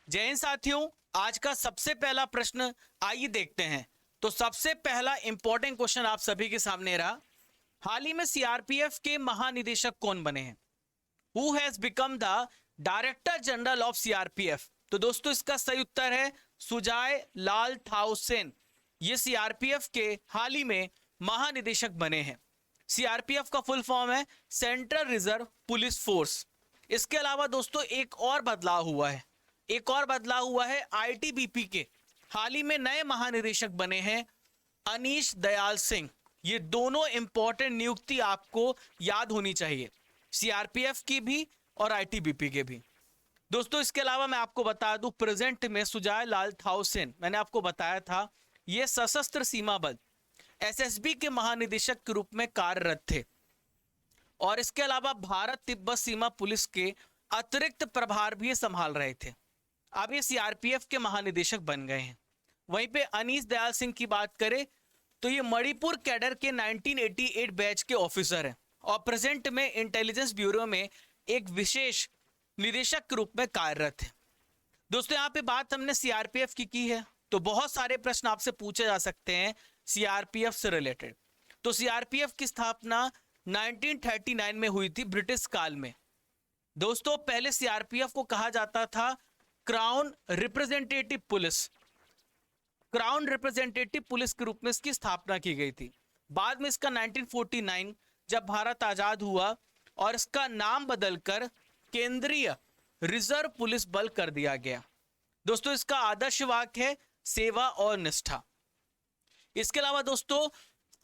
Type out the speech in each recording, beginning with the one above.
जय हिंद साथियों, आज का सबसे पहला प्रश्न आइए देखते हैं। तो सबसे पहला इंपॉर्टेंट क्वेश्चन आप सभी के सामने रहा। हाल ही में सीआरपीएफ के महानिदेशक कौन बने हैं? Who has become the director general of CRPF? तो दोस्तों इसका सही उत्तर है सुजाय लाल थाउसेन। ये सीआरपीएफ के हाल ही में महानिदेशक बने हैं। सीआरपीएफ का फुल फॉर्म है सेंट्रल रिजर्व पुलिस फोर्स। इसके अलावा दोस्तों एक और बदलाव हुआ है आईटीबीपी के हाल ही में नए महानिदेशक बने हैं अनीश दयाल सिंह। ये दोनों इंपॉर्टेंट नियुक्ति आपको याद होनी चाहिए, सीआरपीएफ की भी और आईटीबीपी के भी। दोस्तों इसके अलावा मैं आपको बता दूं, प्रेजेंट में सुजाय लाल थाउसेन, मैंने आपको बताया था, ये सशस्त्र सीमा बल एसएसबी के महानिदेशक के रूप में कार्यरत थे और इसके अलावा भारत तिब्बत सीमा पुलिस के अतिरिक्त प्रभार भी संभाल रहे थे। अब ये सीआरपीएफ के महानिदेशक बन गए हैं। वहीं पे अनीश दयाल सिंह की बात करें तो ये मणिपुर कैडर के 1988 बैच के ऑफिसर हैं और प्रेजेंट में इंटेलिजेंस ब्यूरो में एक विशेष निदेशक के रूप में कार्यरत है। दोस्तों यहाँ पे बात हमने सीआरपीएफ की है, तो बहुत सारे प्रश्न आपसे पूछे जा सकते हैं सीआरपीएफ से रिलेटेड। तो सीआरपीएफ की स्थापना 1939 में हुई थी ब्रिटिश काल में। दोस्तों पहले सीआरपीएफ को कहा जाता था crown representative police. Crown representative police के रूप में इसकी स्थापना की गई थी। बाद में इसका 1949 जब भारत आजाद हुआ और इसका नाम बदलकर केंद्रीय रिजर्व पुलिस बल कर दिया गया। दोस्तों इसका आदर्श वाक्य है सेवा और निष्ठा। इसके अलावा दोस्तों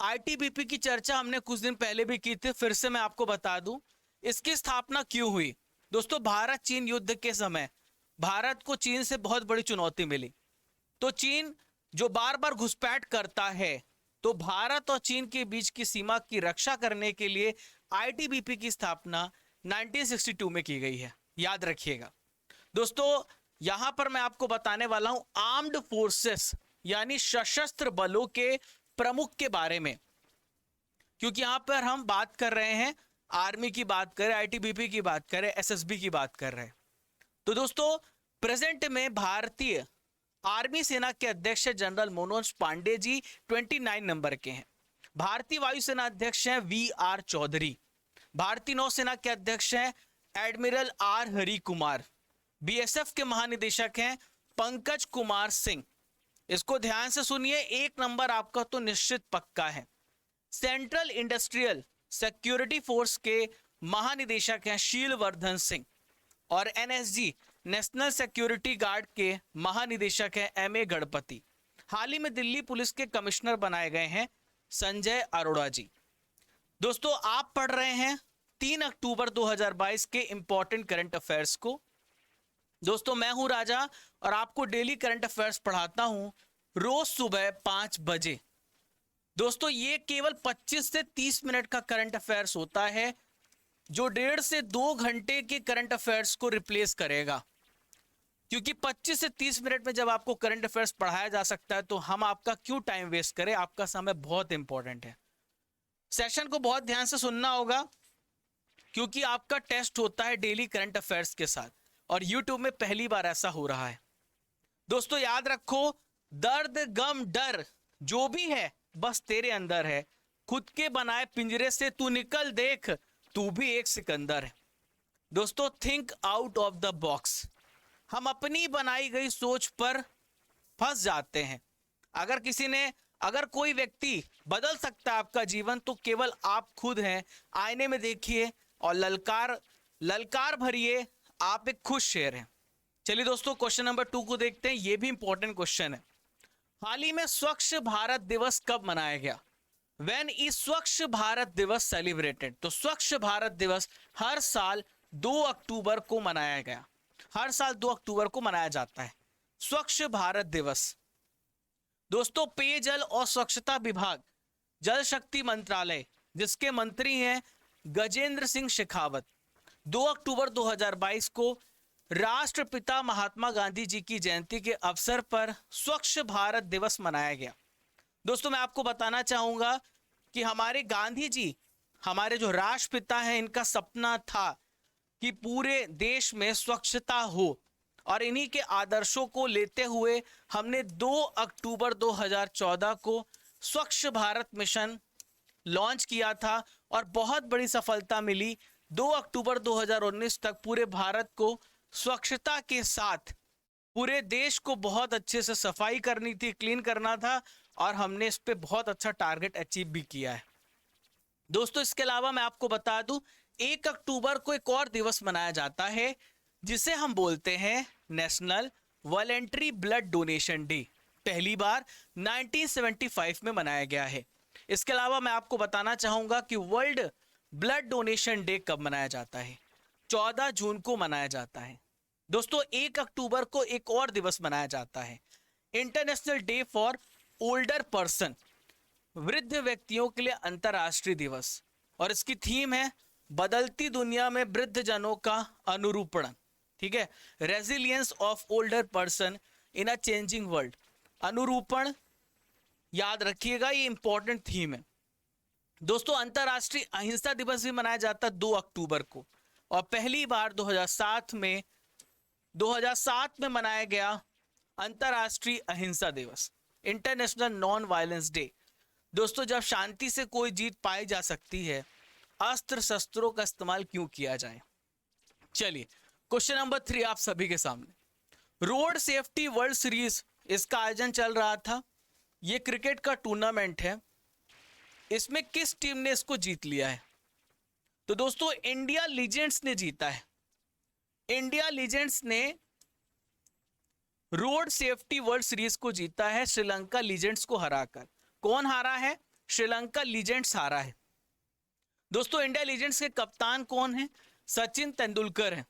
आईटीबीपी की चर्चा हमने कुछ दिन पहले भी की थी, फिर से मैं आपको बता दूं इसकी स्थापना क्यों हुई। दोस्तों भारत चीन युद्ध के समय भारत को चीन से बहुत बड़ी चुनौती मिली, तो चीन जो बार बार घुसपैठ करता है, तो भारत और चीन के बीच की सीमा की रक्षा करने के लिए आईटीबीपी की स्थापना 1962 में की गई है, याद रखिएगा। दोस्तों यहां पर मैं आपको बताने वाला हूं आर्म्ड फोर्सेस यानी सशस्त्र बलों के प्रमुख के बारे में, क्योंकि यहां पर हम बात कर रहे हैं आर्मी की बात करें, आईटीबीपी की बात करें, एसएसबी की बात कर रहे हैं। तो दोस्तों प्रेजेंट में भारतीय आर्मी सेना के अध्यक्ष जनरल मनोज पांडे जी 29 नंबर के हैं। भारतीय वायुसेना अध्यक्ष हैं वी.आर. चौधरी। भारतीय नौसेना के अध्यक्ष हैं admiral R Hari Kumar. BSF के महानिदेशक हैं पंकज कुमार सिंह। इसको ध्यान से सुनिए, एक नंबर आपका तो निश्चित पक्का है। सेंट्रल इंडस्ट्रियल सिक्योरिटी फोर्स के महानिदेशक हैं शीलवर्धन सिंह और एनएसजी नेशनल सिक्योरिटी गार्ड के महानिदेशक हैं एमए गणपति। हाल ही में दिल्ली पुलिस के कमिश्नर बनाए गए हैं संजय अरोड़ा जी। दोस्तों आप पढ़ रहे हैं 3 अक्टूबर 2022 के इंपॉर्टेंट करंट अफेयर्स को। दोस्तों मैं हूं राजा और आपको डेली करंट अफेयर्स पढ़ाता हूं रोज सुबह 5 बजे। दोस्तों ये केवल 25 से 30 मिनट का करंट अफेयर्स होता है जो 1.5 से 2 घंटे के करंट अफेयर्स को रिप्लेस करेगा, क्योंकि 25 से 30 मिनट में जब आपको करंट अफेयर्स पढ़ाया जा सकता है तो हम आपका क्यों टाइम वेस्ट करें। आपका समय बहुत इंपॉर्टेंट है। सेशन को बहुत ध्यान से सुनना होगा क्योंकि आपका टेस्ट होता है डेली करंट अफेयर्स के साथ और यूट्यूब में पहली बार ऐसा हो रहा है। दोस्तों याद रखो, दर्द गम डर जो भी है बस तेरे अंदर है। खुद के बनाए पिंजरे से तू निकल देख, तू भी एक सिकंदर है। दोस्तों think out of the box. हम अपनी बनाई गई सोच पर फंस जाते हैं। अगर कोई व्यक्ति बदल सकता है आपका जीवन तो केवल आप खुद हैं। आईने में देखिए और ललकार भरिए, आप एक खुश शेर हैं। चलिए दोस्तों क्वेश्चन नंबर 2 को देखते हैं। यह भी इंपॉर्टेंट क्वेश्चन है। हाल ही में स्वच्छ भारत दिवस कब मनाया गया? व्हेन इज स्वच्छ भारत दिवस सेलिब्रेटेड? तो स्वच्छ भारत दिवस हर साल 2 अक्टूबर को मनाया गया। हर साल 2 अक्टूबर को मनाया जाता है स्वच्छ भारत दिवस। दोस्तों पेयजल और स्वच्छता विभाग जल शक्ति मंत्रालय जिसके मंत्री हैं गजेंद्र सिंह शेखावत, 2 अक्टूबर 2022 को राष्ट्रपिता महात्मा गांधी जी की जयंती के अवसर पर स्वच्छ भारत दिवस मनाया गया। दोस्तों मैं आपको बताना चाहूंगा कि हमारे गांधी जी, हमारे जो राष्ट्रपिता हैं, इनका सपना था कि पूरे देश में स्वच्छता हो और इन्हीं के आदर्शों को लेते हुए हमने 2 अक्टूबर 2014 को स्वच्छ भारत मिशन लॉन्च किया था और बहुत बड़ी सफलता मिली। 2 अक्टूबर 2019 तक पूरे भारत को स्वच्छता के साथ पूरे देश को बहुत अच्छे से सफाई करनी थी, क्लीन करना था, और हमने इस पे बहुत अच्छा टारगेट अचीव भी किया है। दोस्तों इसके अलावा मैं आपको बता दूं, 1 अक्टूबर को एक और दिवस मनाया जाता है जिसे हम बोलते हैं national voluntary blood donation day. पहली बार 1975 में मनाया गया है। इसके अलावा मैं आपको बताना चाहूंगा कि वर्ल्ड ब्लड डोनेशन डे कब मनाया जाता है। 14 जून को मनाया जाता है। दोस्तों 1 अक्टूबर को एक और दिवस मनाया जाता है, international day for older person, वृद्ध व्यक्तियों के लिए अंतरराष्ट्रीय दिवस, और इसकी थीम है बदलती दुनिया में वृद्ध जनों का अनुरूपण। ठीक है, resilience of older person in a changing world. अनुरूपण याद रखिएगा, ये इंपॉर्टेंट थीम है। दोस्तों अंतरराष्ट्रीय अहिंसा दिवस भी मनाया जाता है 2 अक्टूबर को, और पहली बार 2007 में मनाया गया अंतरराष्ट्रीय अहिंसा दिवस, इंटरनेशनल नॉन वायलेंस डे। दोस्तों जब शांति से कोई जीत पाई जा सकती है, अस्त्र शस्त्रों का इस्तेमाल क्यों किया जाए। चलिए क्वेश्चन नंबर 3 आप सभी के सामने। रोड सेफ्टी वर्ल्ड सीरीज, इसका आयोजन चल रहा था। ये क्रिकेट का टूर्नामेंट है। इसमें किस टीम ने इसको जीत लिया है? तो दोस्तों इंडिया लीजेंड्स ने जीता है। इंडिया लीजेंड्स ने रोड सेफ्टी वर्ल्ड सीरीज को जीता है श्रीलंका लीजेंड्स को हराकर। कौन हारा है? श्रीलंका लीजेंड्स हारा है। दोस्तों इंडिया लीजेंड्स के कप्तान कौन है? सचिन तेंदुलकर है।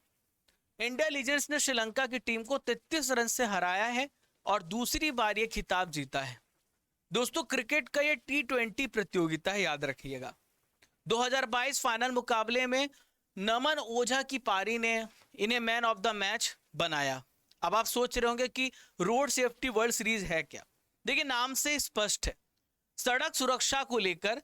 इंडिया लीजेंड्स ने श्रीलंका की टीम को 33 रन से हराया है और दूसरी बार ये खिताब जीता है। दोस्तों क्रिकेट का ये T20 प्रतियोगिता है, याद रखिएगा। 2022 फाइनल मुकाबले में नमन ओझा की पारी ने इन्हें मैन ऑफ द मैच बनाया। अब आप सोच रहे होंगे कि रोड सेफ्टी वर्ल्ड सीरीज है क्या? देखिए नाम से स्पष्ट है, सड़क सुरक्षा को लेकर,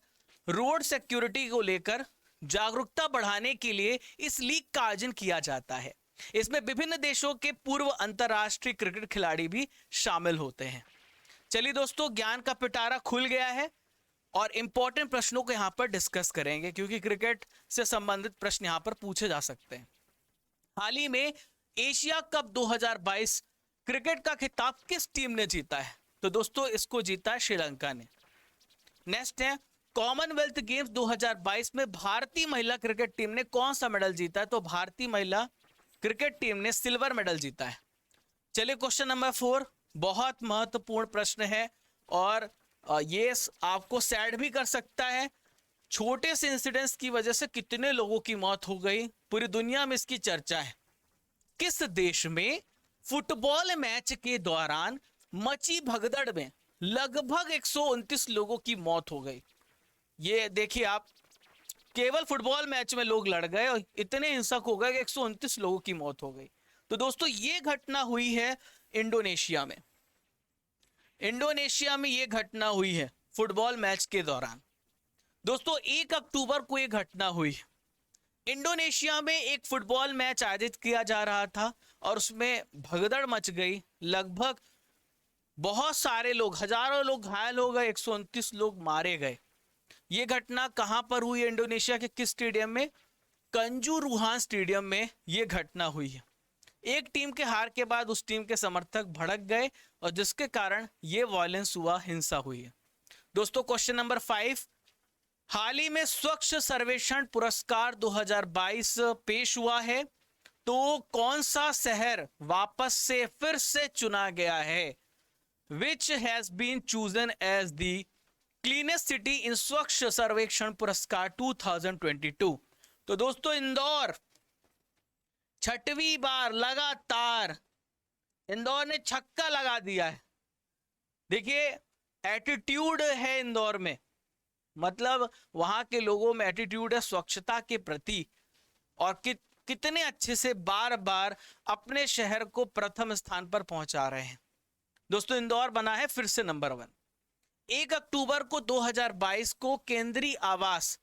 रोड सिक्योरिटी को लेकर जागरूकता बढ़ाने के लिए इस लीग का आयोजन किया जाता है। इसमें विभिन्न देशों के पूर्व अंतरराष्ट्रीय क्रिकेट खिलाड़ी भी शामिल होते हैं। चलिए दोस्तों ज्ञान का पिटारा खुल गया है और इंपॉर्टेंट प्रश्नों को यहां पर डिस्कस करेंगे, क्योंकि क्रिकेट से संबंधित प्रश्न यहां पर पूछे जा सकते हैं। हाल ही में एशिया कप 2022 क्रिकेट का खिताब किस टीम ने जीता है? तो दोस्तों इसको जीता है श्रीलंका ने। नेक्स्ट है कॉमनवेल्थ गेम्स 2022 में भारतीय महिला क्रिकेट टीम ने कौन सा मेडल जीता है? तो भारतीय महिला क्रिकेट टीम ने सिल्वर मेडल जीता है। चलिए क्वेश्चन नंबर 4, बहुत महत्वपूर्ण प्रश्न है और ये आपको सैड भी कर सकता है। छोटे से इंसिडेंट्स की वजह से कितने लोगों की मौत हो गई, पूरी दुनिया में इसकी चर्चा है। किस देश में फुटबॉल मैच के दौरान मची भगदड़ में लगभग 129 लोगों की मौत हो गई? ये देखिए आप, केवल फुटबॉल मैच में लोग लड़ गए और इतने हिंसक हो गए कि 129 लोगों की मौत हो गई। तो दोस्तों ये घटना हुई है इंडोनेशिया में। इंडोनेशिया में ये घटना हुई है फुटबॉल मैच के दौरान। दोस्तों 1 अक्टूबर को ये घटना हुई। इंडोनेशिया में एक फुटबॉल मैच आयोजित किया जा रहा था और उसमें भगदड़ मच गई। लगभग बहुत सारे लोग, हजारों लोग घायल हो गए, 129 लोग मारे गए। ये घटना कहां पर हुई? इंडोनेशिया के किस स्टेडियम में? कंजुरुहान स्टेडियम में ये घटना हुई है। एक टीम के हार के बाद उस टीम के समर्थक भड़क गए और जिसके कारण ये वायलेंस हुआ, हिंसा हुई है। दोस्तों क्वेश्चन नंबर 5, हाल ही में स्वच्छ सर्वेक्षण पुरस्कार 2022 पेश हुआ है, तो कौन सा शहर वापस से फिर से चुना गया है? Which has been chosen as the cleanest city in स्वच्छ सर्वेक्षण पुरस्कार 2022? तो दोस्तों इंदौर 6वीं बार लगातार इंदौर ने छक्का लगा दिया है। देखिए एटीट्यूड है इंदौर में, मतलब वहां के लोगों में एटीट्यूड है स्वच्छता के प्रति, और कितने अच्छे से बार बार अपने शहर को प्रथम स्थान पर पहुंचा रहे हैं। दोस्तों इंदौर बना है फिर से नंबर 1। 1 अक्टूबर को 2022 को केंद्रीय आवास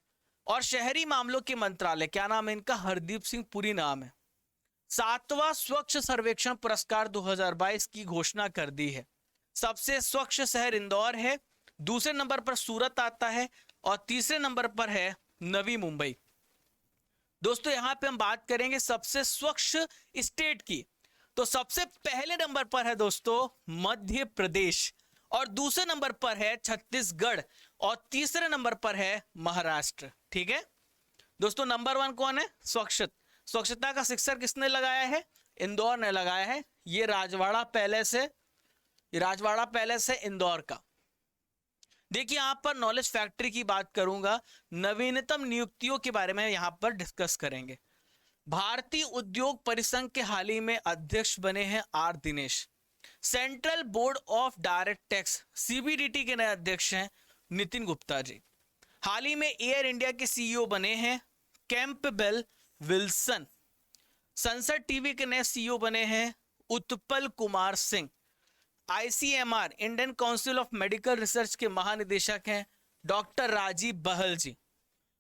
और शहरी मामलों के मंत्रालय, क्या नाम है इनका? हरदीप सिंह पुरी नाम है। 7वां स्वच्छ सर्वेक्षण पुरस्कार 2022 की घोषणा कर दी है। सबसे स्वच्छ शहर इंदौर है, दूसरे नंबर पर सूरत आता है और तीसरे नंबर पर है नवी मुंबई। दोस्तों यहां पे हम बात करेंगे सबसे स्वच्छ स्टेट की, तो सबसे पहले नंबर पर है दोस्तों मध्य प्रदेश, और दूसरे नंबर पर है छत्तीसगढ़, और तीसरे नंबर पर है महाराष्ट्र। ठीक है दोस्तों, नंबर 1 कौन है? स्वच्छता का शिखर किसने लगाया है? इंदौर ने लगाया है। ये राजवाड़ा पैलेस है इंदौर का। देखिए यहां पर नॉलेज फैक्ट्री की बात करूंगा, नवीनतम नियुक्तियों के बारे में यहां पर डिस्कस करेंगे। भारतीय उद्योग परिसंघ के हाल ही में अध्यक्ष बने हैं R Dinesh. Central board of direct tax CBDT के नए अध्यक्ष हैं नितिन गुप्ता जी। हाल ही में एयर इंडिया के सीईओ बने हैं कैंपबेल विल्सन। संसद टीवी के नए सीईओ बने हैं Utpal Kumar Singh. ICMR Indian council of medical research के महानिदेशक हैं डॉक्टर राजीव बहल जी।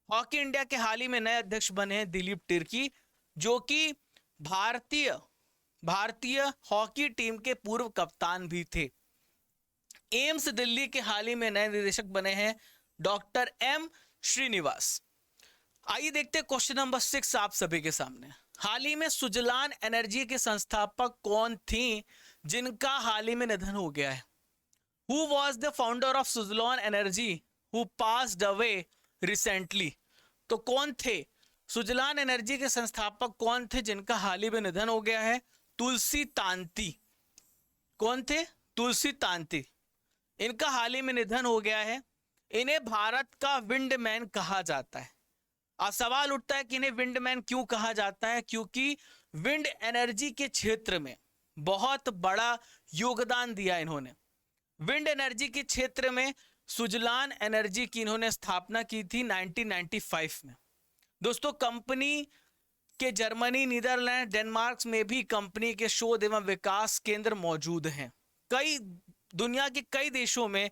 हॉकी इंडिया के हाल ही में नए अध्यक्ष बने हैं दिलीप तिर्की, जो कि भारतीय हॉकी टीम के पूर्व कप्तान भी थे। एम्स दिल्ली के हाल ही में नए निदेशक बने हैं डॉक्टर एम श्रीनिवास। आइए देखते हैं क्वेश्चन नंबर 6 आप सभी के सामने। हाल ही में सुजलान एनर्जी के संस्थापक कौन थी जिनका हाल ही में निधन हो गया है? Who was the founder of Suzlon Energy who passed away recently? तो कौन थे? सुजलान एनर्जी के संस्थापक कौन थे जिनका हाल ही में निधन हो गया है? तुलसी तांती। कौन थे? तुलसी तांती। इनका हाल ही में निधन हो गया है। इन्हें भारत का विंडमैन कहा जाता है। अब सवाल उठता है कि इन्हें विंडमैन क्यों कहा जाता है? क्योंकि विंड एनर्जी के क्षेत्र में बहुत बड़ा योगदान दिया इन्होंने। विंड एनर्जी के क्षेत्र में सुजलान एनर्जी की इन्होंने स्थापना की थी 1995 में। दोस्तों कंपनी के जर्मनी, नीदरलैंड, डेनमार्क में भी कंपनी के शोध एवं विकास केंद्र मौजूद हैं। दुनिया के कई देशों में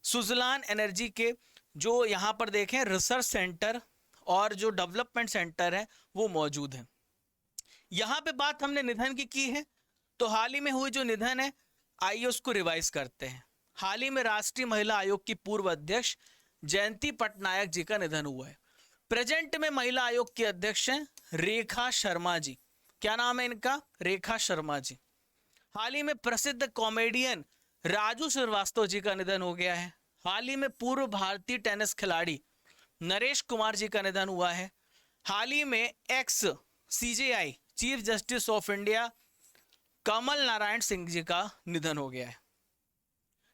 सुजलान एनर्जी के जो यहाँ पर देखें रिसर्च सेंटर और जो डेवलपमेंट सेंटर है वो मौजूद है। यहाँ पे बात हमने निधन की है, तो हाल ही में हुई जो निधन है आइए उसको रिवाइज करते हैं। हाल ही में राष्ट्रीय महिला आयोग की पूर्व अध्यक्ष जयंती पटनायक जी का निधन हुआ है। प्रेजेंट में महिला आयोग के अध्यक्ष हैं रेखा शर्मा जी। क्या नाम है इनका? रेखा शर्मा जी। हाल ही में प्रसिद्ध कॉमेडियन राजू श्रीवास्तव जी का निधन हो गया है। हाल ही में पूर्व भारतीय टेनिस खिलाड़ी नरेश कुमार जी का निधन हुआ है। हाल ही में ex CJI chief justice of India Kamal Narayan Singh ji का निधन हो गया है।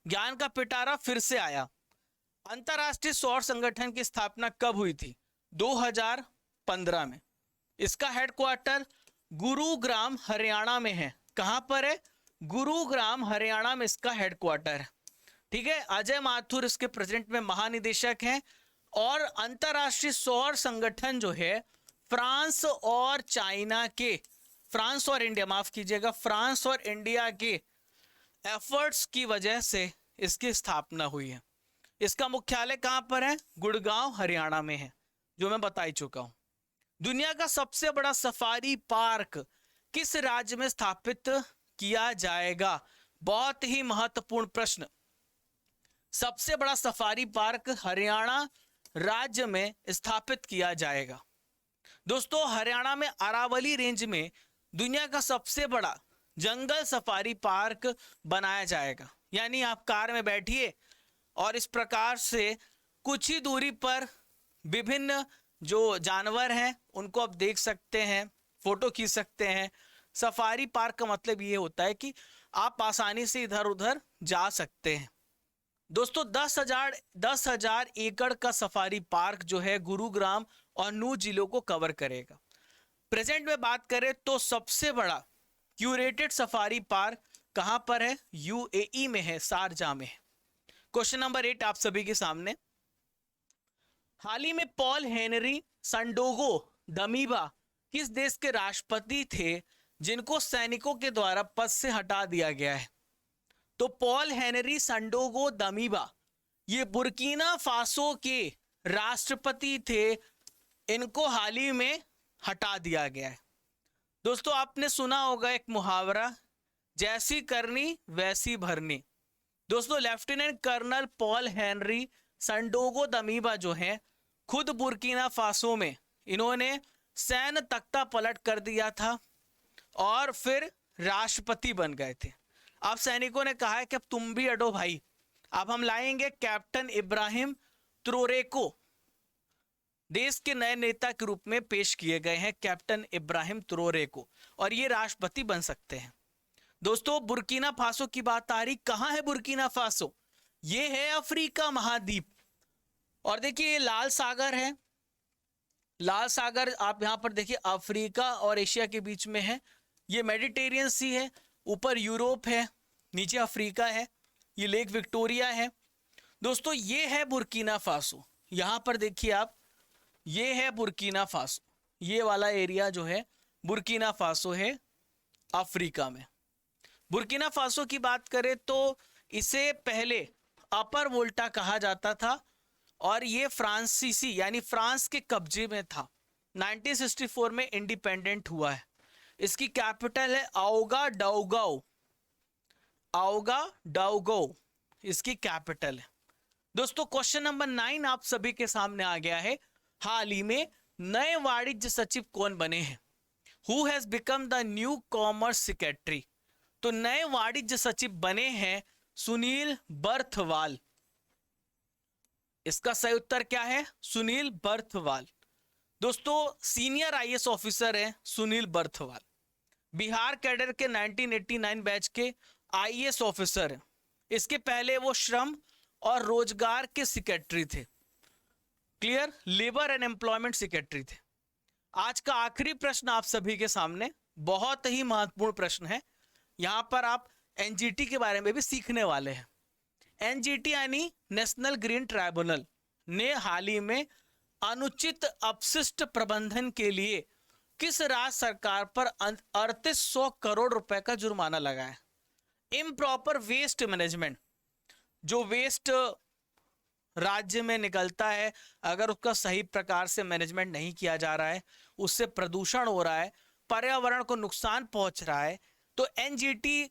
ज्ञान का पिटारा फिर से आया। अंतरराष्ट्रीय सौर संगठन की स्थापना कब हुई थी? 2015 में। इसका हेडक्वार्टर गुरुग्राम हरियाणा में है। कहां पर है? गुरुग्राम हरियाणा में इसका हेडक्वार्टर है। ठीक है, अजय माथुर इसके प्रेसिडेंट में महानिदेशक हैं। और अंतरराष्ट्रीय सौर संगठन जो है फ्रांस और इंडिया के एफर्ट्स की वजह से इसकी स्थापना हुई है। इसका मुख्यालय कहां पर है? गुड़गांव हरियाणा में है, जो मैं बता ही चुका हूं। दुनिया का सबसे बड़ा सफारी पार्क किस राज्य में स्थापित किया जाएगा? बहुत ही महत्वपूर्ण प्रश्न। सबसे बड़ा सफारी पार्क हरियाणा राज्य में स्थापित किया जाएगा। दोस्तों हरियाणा में अरावली रेंज में दुनिया का सबसे बड़ा जंगल सफारी पार्क बनाया जाएगा। यानी आप कार में बैठिए और इस प्रकार से कुछ ही दूरी पर विभिन्न जो जानवर हैं उनको आप देख सकते हैं, फोटो खींच सकते हैं। सफारी पार्क का मतलब ये होता है कि आप आसानी से इधर उधर जा सकते हैं। दोस्तों 10,000 एकड़ का सफारी पार्क जो है गुरुग्राम और नूह जिलों को कवर करेगा। प्रेजेंट में बात करें तो सबसे बड़ा क्यूरेटेड सफारी पार्क कहां पर है? यूएई में है, शारजाह में है। क्वेश्चन नंबर 8 आप सभी के सामने। हाल ही में पॉल हेनरी संडोगो दमीबा किस देश के राष्ट्रपति थे जिनको सैनिकों के द्वारा पद से हटा दिया गया है? तो पॉल हेनरी संडोगो दमीबा ये बुर्किना फासो के राष्ट्रपति थे। इनको हाल ही में हटा दिया गया है। दोस्तों आपने सुना होगा एक मुहावरा, जैसी करनी वैसी भरनी। दोस्तों लेफ्टिनेंट कर्नल पॉल हेनरी संडोगो दमीबा जो है, खुद बुर्किना फासो में इन्होंने सैन्य तख्ता पलट कर दिया था और फिर राष्ट्रपति बन गए थे। अब सैनिकों ने कहा है कि अब तुम भी अडो भाई, अब हम लाएंगे कैप्टन इब्राहिम ट्रोरे को। देश के नए नेता के रूप में पेश किए गए हैं कैप्टन इब्राहिम ट्रोरे को, और ये राष्ट्रपति बन सकते हैं। दोस्तों बुर्किना फासो की बात आ रही, कहां है बुर्किना फासो? ये है अफ्रीका महाद्वीप। और देखिए ये लाल सागर है, लाल सागर आप यहां पर देखिए अफ्रीका और एशिया के बीच में है। ये मेडिटेरियन सी है, ऊपर यूरोप है, नीचे अफ्रीका है, ये लेक विक्टोरिया है। दोस्तों ये है बुर्किना फासो, यहां पर देखिए आप, ये है बुर्किना फासो, ये वाला एरिया जो है बुर्किना फासो है अफ्रीका में। बुर्किना फासो की बात करें तो इसे पहले अपर वोल्टा कहा जाता था और ये फ्रांसीसी यानी फ्रांस के कब्जे में था। 1964 में इंडिपेंडेंट हुआ है। इसकी कैपिटल है आओगा डाउगाओ, आओगा डाउगाओ इसकी कैपिटल है। दोस्तों क्वेश्चन नंबर 9 आप सभी के सामने आ गया है। हाल ही में नए वाणिज्य सचिव कौन बने हैं? Who has become the new commerce secretary? तो नए वाणिज्य सचिव बने हैं सुनील बर्थवाल। इसका सही उत्तर क्या है? सुनील बर्थवाल। दोस्तों सीनियर आईएएस ऑफिसर हैं सुनील बर्थवाल, बिहार कैडर के 1989 बैच के आईएएस ऑफिसर हैं। इसके पहले वो श्रम और रोजगार के सेक्रेटरी थे, clear, labour and employment secretary थे। आज का आखिरी प्रश्न आप सभी के सामने, बहुत ही महत्वपूर्ण प्रश्न है। यहां पर आप एनजीटी के बारे में भी सीखने वाले हैं। एनजीटी यानी नेशनल ग्रीन ट्राइब्यूनल ने हाल ही में अनुचित अपशिष्ट प्रबंधन के लिए किस राज्य सरकार पर 3800 करोड़ रुपए का जुर्माना लगाया? इम्प्रॉपर वेस्ट मैनेजमेंट, जो वेस्ट राज्य में निकलता है अगर उसका सही प्रकार से मैनेजमेंट नहीं किया जा रहा है, उससे प्रदूषण हो रहा है, पर्यावरण को नुकसान पहुंच रहा है, तो एनजीटी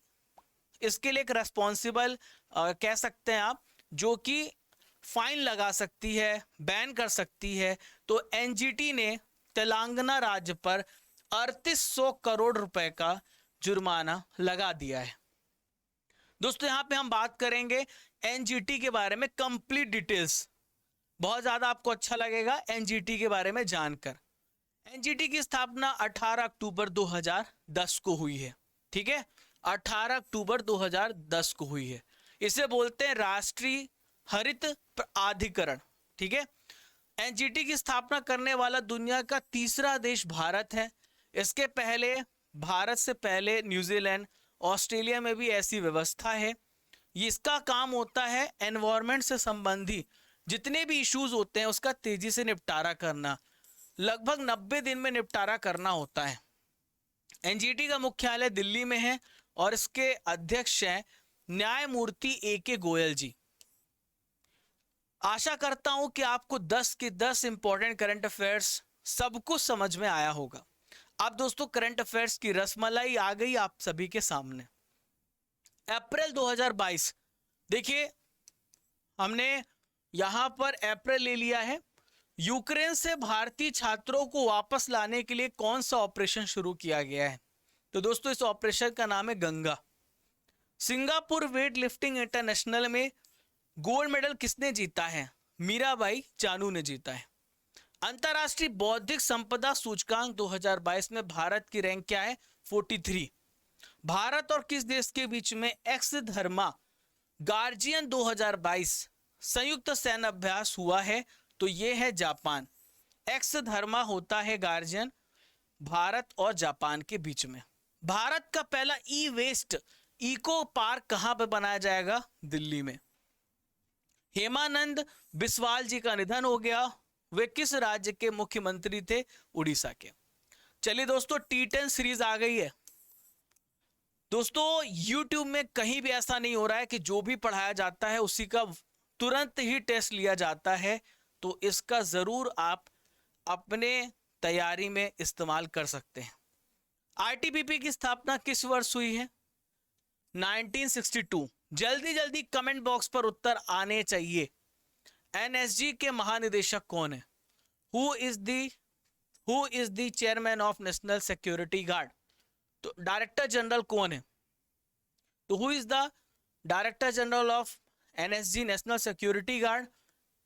इसके लिए एक रेस्पॉन्सिबल कह सकते हैं आप, जो कि फाइन लगा सकती है, बैन कर सकती है। तो एनजीटी ने तेलंगाना राज्य पर 3800 करोड़ रुपए का जुर्माना लगा दिया है। दोस्तों यहां पे हम बात करेंगे एनजीटी के बारे में कंप्लीट डिटेल्स, बहुत ज्यादा आपको अच्छा लगेगा एनजीटी के बारे में जानकर। एनजीटी की स्थापना 18 अक्टूबर 2010 को हुई है, ठीक है, 18 अक्टूबर 2010 को हुई है। इसे बोलते हैं राष्ट्रीय हरित प्राधिकरण, ठीक है। एनजीटी की स्थापना करने वाला दुनिया का तीसरा देश भारत है। इसके पहले, भारत से पहले न्यूजीलैंड, ऑस्ट्रेलिया में भी ऐसी व्यवस्था है। इसका काम होता है एनवायरमेंट से संबंधी जितने भी इश्यूज होते हैं उसका तेजी से निपटारा करना, लगभग 90 दिन में निपटारा करना होता है। एनजीटी का मुख्यालय दिल्ली में है और इसके अध्यक्ष हैं न्यायमूर्ति ए.के. गोयल जी। आशा करता हूं कि आपको 10 के 10 इंपॉर्टेंट करंट अफेयर्स सब कुछ समझ में आया होगा। अब दोस्तों करंट अफेयर्स की रसमलाई आ गई आप सभी के सामने। अप्रैल 2022, देखिए हमने यहां पर अप्रैल ले लिया है। यूक्रेन से भारतीय छात्रों को वापस लाने के लिए कौन सा ऑपरेशन शुरू किया गया है? तो दोस्तों इस ऑपरेशन का नाम है Ganga. Singapore weight lifting international में गोल्ड मेडल किसने जीता है? मीराबाई चानू ने जीता है। अंतरराष्ट्रीय बौद्धिक संपदा सूचकांक 2022 में भारत की रैंक क्या है? 43। भारत और किस देश के बीच में एक्स धर्मा गार्जियन 2022 संयुक्त सैन्य अभ्यास हुआ है? तो यह है जापान। एक्स धर्मा होता है गार्जियन भारत और जापान के बीच में। भारत का पहला ई वेस्ट इको पार्क कहां पर बनाया जाएगा? दिल्ली में। हेमानंद बिस्वाल जी का निधन हो गया। वे किस राज्य के मुख्यमंत्री थे? उड़ीसा के। चलिए दोस्तों T10 सीरीज आ गई है। दोस्तों YouTube में कहीं भी ऐसा नहीं हो रहा है कि जो भी पढ़ाया जाता है उसी का तुरंत ही टेस्ट लिया जाता है, तो इसका जरूर आप अपने तैयारी में इस्तेमाल कर सकते हैं। आईटीबीपी की स्थापना किस वर्ष हुई है? 1962। जल्दी जल्दी कमेंट बॉक्स पर उत्तर आने चाहिए। एनएसजी के महानिदेशक कौन है? Who is the chairman of national security guard? तो डायरेक्टर जनरल कौन है? तो who is the director general of NSG national security guard?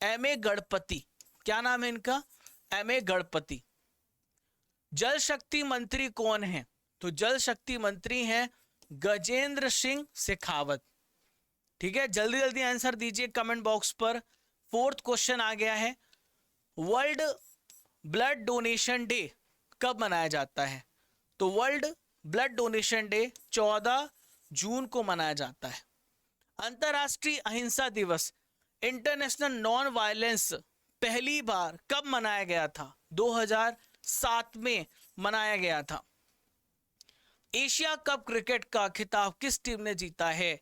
M A Ganapathy. क्या नाम है इनका? M A Ganapathy. जल शक्ति मंत्री कौन है? तो जल शक्ति मंत्री हैं गजेंद्र सिंह शेखावत। ठीक है, जल्दी जल्दी आंसर दीजिए कमेंट बॉक्स पर। फोर्थ क्वेश्चन आ गया है, वर्ल्ड ब्लड डोनेशन डे कब मनाया जाता है? तो वर्ल्ड ब्लड डोनेशन डे 14 जून को मनाया जाता है। अंतरराष्ट्रीय अहिंसा दिवस, इंटरनेशनल नॉन वायलेंस, पहली बार कब मनाया गया था? 2007 में मनाया गया था। एशिया कप क्रिकेट का खिताब किस टीम ने जीता है?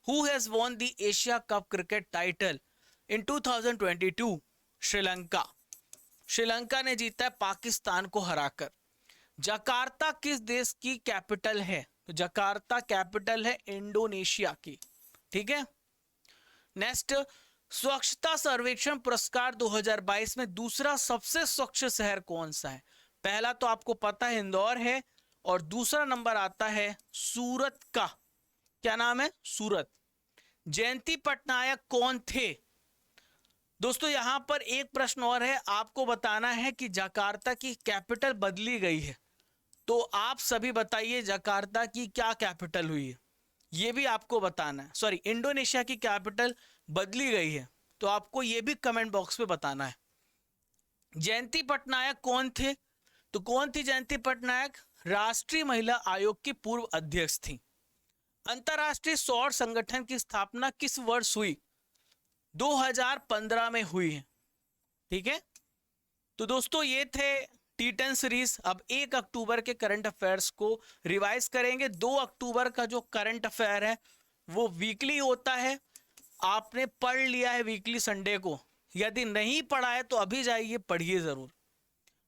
Who has won the Asia cup cricket title in 2022? Sri Lanka. Sri Lanka ने जीता है पाकिस्तान को हराकर। जकार्ता किस देश की कैपिटल है? तो जकार्ता कैपिटल है इंडोनेशिया की। ठीक है, नेक्स्ट, स्वच्छता सर्वेक्षण पुरस्कार 2022 में दूसरा सबसे स्वच्छ शहर कौन सा है? पहला तो आपको पता है इंदौर है, और दूसरा नंबर आता है सूरत का। क्या नाम है? सूरत। जयंती पटनायक कौन थे? दोस्तों यहां पर एक प्रश्न और है, आपको बताना है कि जकार्ता की कैपिटल बदली गई है, तो आप सभी बताइए जकार्ता की क्या कैपिटल हुई है, ये भी आपको बताना है। सॉरी, इंडोनेशिया की कैपिटल बदली गई है, तो आपको ये भी कमेंट बॉक्स में बताना है। जयंती पटनायक कौन थे? तो कौन थी जयंती पटनायक? राष्ट्रीय महिला आयोग की पूर्व अध्यक्ष थी। अंतरराष्ट्रीय सौर संगठन की स्थापना किस वर्ष हुई? 2015 में हुई है। ठीक है, तो दोस्तों ये थे T10 सीरीज। अब 1 अक्टूबर के करंट अफेयर्स को रिवाइज करेंगे। 2 अक्टूबर का जो करंट अफेयर है वो वीकली होता है। आपने पढ़ लिया है वीकली संडे को, यदि नहीं पढ़ा है तो अभी जाइए पढ़िए जरूर।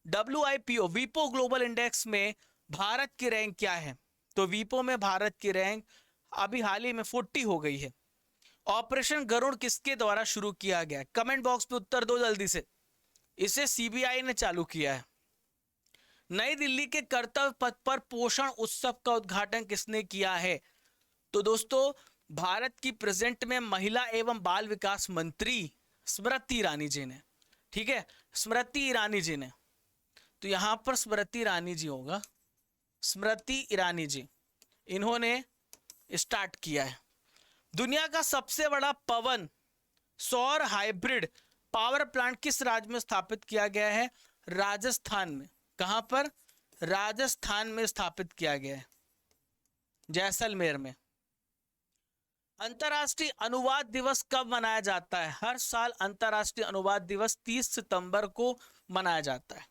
WIPO वीपो ग्लोबल इंडेक्स में भारत की रैंक क्या है? तो वीपो में भारत की रैंक अभी हाल ही में 40 हो गई है। ऑपरेशन गरुड़ किसके द्वारा शुरू किया गया? कमेंट बॉक्स पे उत्तर दो जल्दी से। इसे CBI ने चालू किया है। नई दिल्ली के कर्तव्य पथ पर पोषण उत्सव का उद्घाटन किसने किया है? तो दोस्तों भारत की प्रेजेंट में महिला एवं बाल विकास मंत्री स्मृति ईरानी जी ने। ठीक है, स्मृति ईरानी जी ने, तो यहां पर स्मृति ईरानी जी होगा, स्मृति ईरानी जी, इन्होंने स्टार्ट किया है। दुनिया का सबसे बड़ा पवन सौर हाइब्रिड पावर प्लांट किस राज्य में स्थापित किया गया है? राजस्थान में। कहां पर? राजस्थान में स्थापित किया गया है, जैसलमेर में। अंतर्राष्ट्रीय अनुवाद दिवस कब मनाया जाता है? हर साल अंतर्राष्ट्रीय अनुवाद दिवस 30 सितंबर को मनाया जाता है।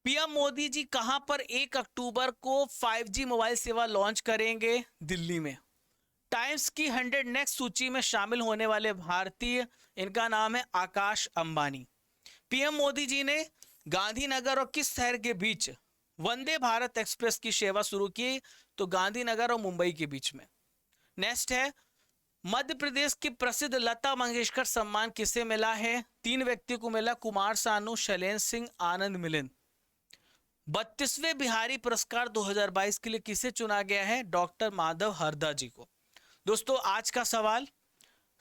पीएम मोदी जी कहां पर 1 अक्टूबर को 5G मोबाइल सेवा लॉन्च करेंगे? दिल्ली में। टाइम्स की 100 नेक्स्ट सूची में शामिल होने वाले भारतीय, इनका नाम है आकाश अंबानी। पीएम मोदी जी ने गांधीनगर और किस शहर के बीच वंदे भारत एक्सप्रेस की सेवा शुरू की? तो गांधीनगर और मुंबई के बीच में। नेक्स्ट है, मध्य प्रदेश की प्रसिद्ध लता मंगेशकर सम्मान किसे मिला है? 3 व्यक्ति को मिला, कुमार सानू, शैलेंद्र सिंह, आनंद मिलिंद। 32वें बिहारी पुरस्कार 2022 के लिए किसे चुना गया है? डॉक्टर माधव हरदा जी को। दोस्तों आज का सवाल,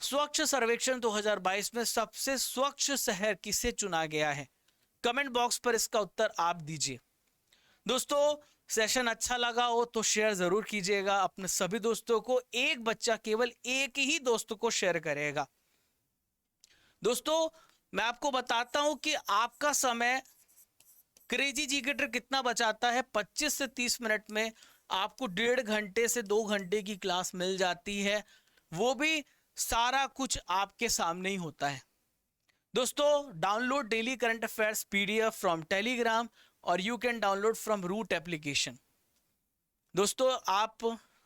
स्वच्छ सर्वेक्षण 2022 में सबसे स्वच्छ शहर किसे चुना गया है? कमेंट बॉक्स पर इसका उत्तर आप दीजिए। दोस्तों सेशन अच्छा लगा हो तो शेयर जरूर कीजिएगा अपने सभी दोस्तों को। एक बच्चा केवल एक ही दोस्त को शेयर करेगा। दोस्तों मैं आपको बताता हूं कि आपका समय क्रेजी जी के ट्रिक कितना बचाता है। 25 से 30 मिनट में आपको 1.5 घंटे से 2 घंटे की क्लास मिल जाती है, वो भी सारा कुछ आपके सामने ही होता है। दोस्तों download daily current affairs PDF from Telegram और you can download from root application. दोस्तों आप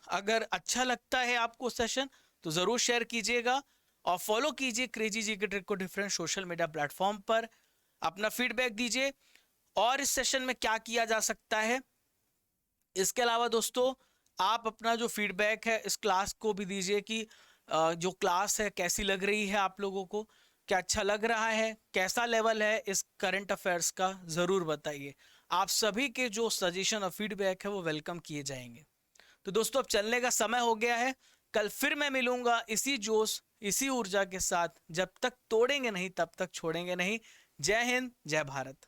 अगर अच्छा लगता है आपको सेशन तो जरूर शेयर कीजिएगा और फॉलो कीजिए क्रेजी जी के ट्रिक को डिफरेंट सोशल मीडिया प्लेटफॉर्म पर। अपना फीडबैक दीजिए और इस सेशन में क्या किया जा सकता है इसके अलावा दोस्तों आप अपना जो फीडबैक है इस क्लास को भी दीजिए कि जो क्लास है कैसी लग रही है आप लोगों को, क्या अच्छा लग रहा है, कैसा लेवल है इस करंट अफेयर्स का, ज़रूर बताइए। आप सभी के जो सजेशन और फीडबैक है वो वेलकम किए जाएंगे। तो दोस्तों अब चलने का समय हो गया है। कल फिर मैं मिलूंगा इसी जोश इसी ऊर्जा के साथ। जब तक तोड़ेंगे नहीं तब तक छोड़ेंगे नहीं। जय हिंद, जय भारत।